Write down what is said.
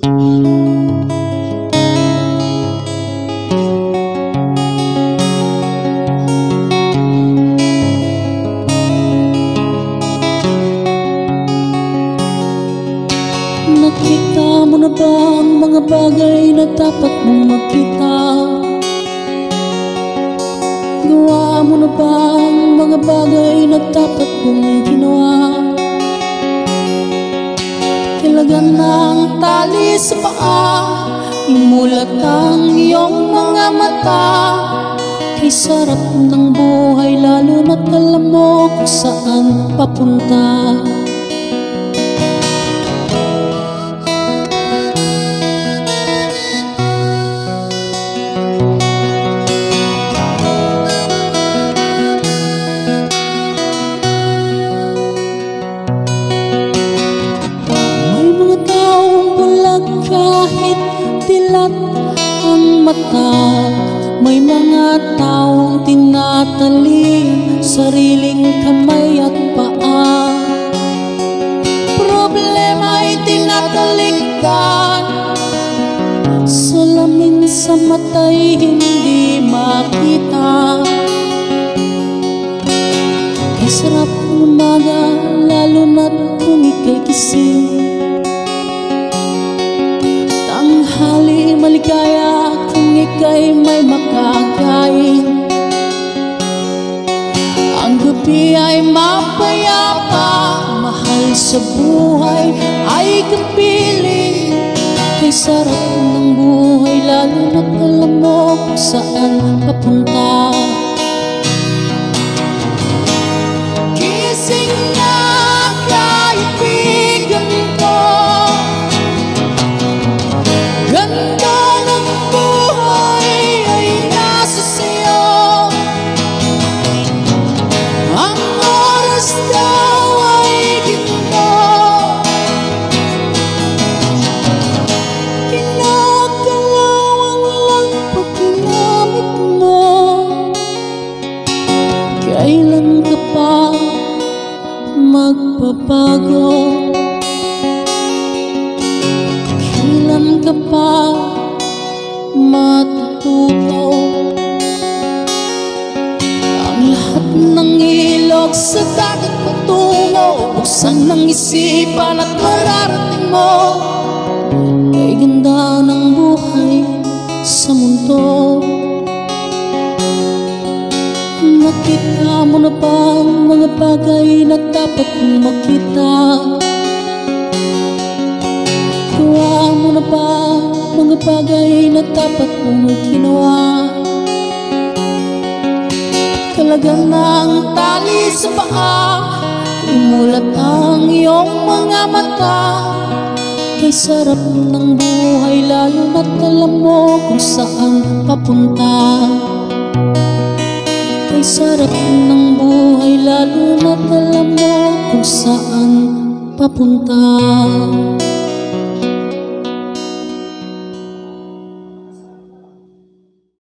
Nakita mo na ba ang mga bagay na dapat mong makita? Gawa mo na ba ang mga bagay na dapat mong ginawa? Ilagan ng tali sa paa, imulat ang iyong mga mata. Kay sarap ng buhay lalo na't alam mo kung saan papunta. Kahit dilat ang mata, may mga taong tinatali sariling kamay at paa. Problema ay tinatalikdan, salamin sa mata'y hindi makita. Kay sarap ng umaga lalo na't kung ika'y gising. Tanghali maligaya kung ika'y may makakain. Ang gabi ay mapayapa, mahal sa buhay ay kapiling. Kay sarap ng buhay lalo na't alam mo kung saan papunta. Gising na kaibigan ko, ganda ng buhay ay nasa sayo. Ang oras daw ay ginto, kinakalawang lang pag ginamit mo. Kailan ka pa magbabago? Kailan ka pa matututo? Ang lahat ng ilog sa dagat patungo, buksan ng isipan at mararating mo. Kay ganda ng buhay sa mundo. Nakita mo na ba ang mga bagay na dapat mong makita? Gawa mo na ba mga bagay na dapat mong ginawa? Kalagan ng tali sa paa, imulat ang iyong mga mata. Kay sarap ng buhay lalo na't alam mo kung saan papunta. Kay sarap ng buhay lalo na't alam mo kung saan papunta.